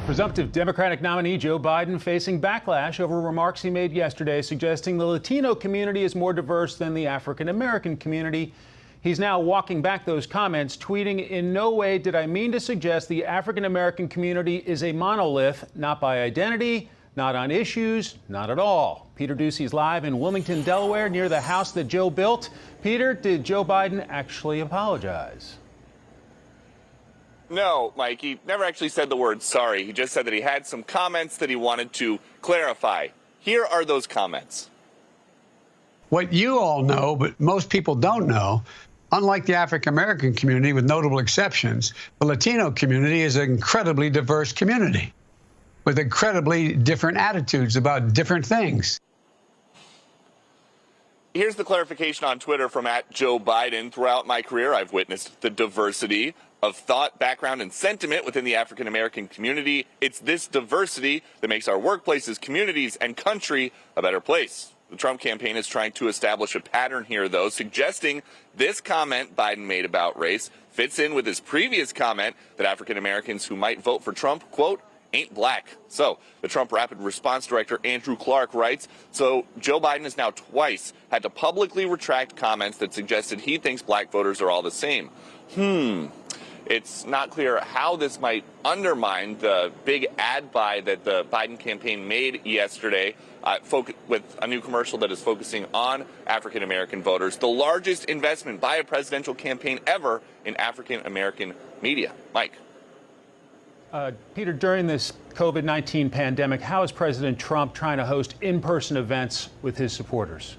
Presumptive Democratic nominee Joe Biden facing backlash over remarks he made yesterday suggesting the Latino community is more diverse than the African American community. He's now walking back those comments, tweeting, "In no way did I mean to suggest the African American community is a monolith, not by identity, not on issues, not at all." Peter Ducey's live in Wilmington, Delaware, near the house that Joe built. Peter, did Joe Biden actually apologize? No, Mike, he never actually said the word sorry. He just said that he had some comments that he wanted to clarify. Here are those comments. What you all know, but most people don't know, unlike the African American community, with notable exceptions, the Latino community is an incredibly diverse community with incredibly different attitudes about different things. Here's the clarification on Twitter from @JoeBiden. Throughout my career, I've witnessed the diversity of thought, background, and sentiment within the African American community. It's this diversity that makes our workplaces, communities, and country a better place. The Trump campaign is trying to establish a pattern here, though, suggesting this comment Biden made about race fits in with his previous comment that African Americans who might vote for Trump, quote, ain't black. So the Trump Rapid Response Director Andrew Clark writes, so Joe Biden has now twice had to publicly retract comments that suggested he thinks black voters are all the same. It's not clear how this might undermine the big ad buy that the Biden campaign made yesterday with a new commercial that is focusing on African American voters, the largest investment by a presidential campaign ever in African American media. Mike. Peter, during this COVID-19 pandemic, how is President Trump trying to host in-person events with his supporters?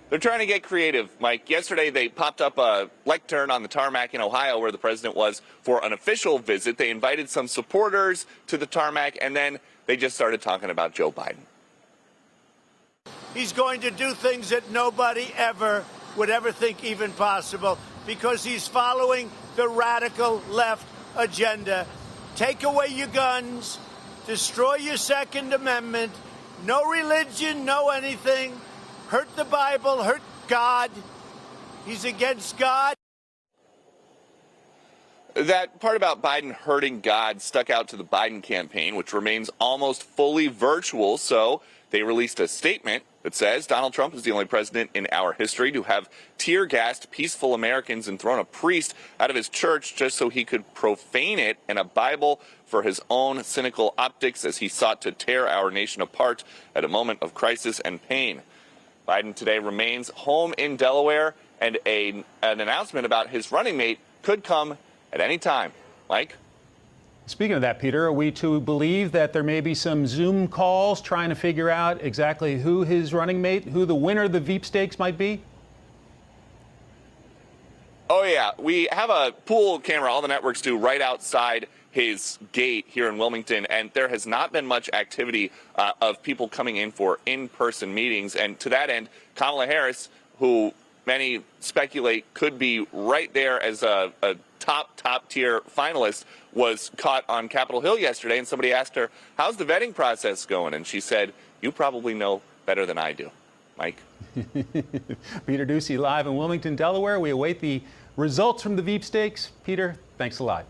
They're trying to get creative, Mike. Yesterday, they popped up a lectern on the tarmac in Ohio where the president was for an official visit. They invited some supporters to the tarmac, and then they just started talking about Joe Biden. He's going to do things that nobody ever would ever think even possible because he's following the radical left agenda. Take away your guns, destroy your Second Amendment, no religion, no anything. Hurt the Bible, hurt God. He's against God. That part about Biden hurting God stuck out to the Biden campaign, which remains almost fully virtual. So they released a statement that says Donald Trump is the only president in our history to have tear-gassed peaceful Americans and thrown a priest out of his church just so he could profane it and a Bible for his own cynical optics as he sought to tear our nation apart at a moment of crisis and pain. Biden today remains home in Delaware, and an announcement about his running mate could come at any time. Mike? Speaking of that, Peter, are we to believe that there may be some Zoom calls trying to figure out exactly who his running mate, who the winner of the Veep stakes might be? Oh, yeah. We have a pool camera, all the networks do, right outside his gate here in Wilmington, and there has not been much activity of people coming in for in-person meetings. And to that end, Kamala Harris, who many speculate could be right there as a top-tier finalist, was caught on Capitol Hill yesterday, and somebody asked her, how's the vetting process going? And she said, you probably know better than I do. Mike? Peter Ducey live in Wilmington, Delaware. We await the results from the Veep stakes. Peter, thanks a lot.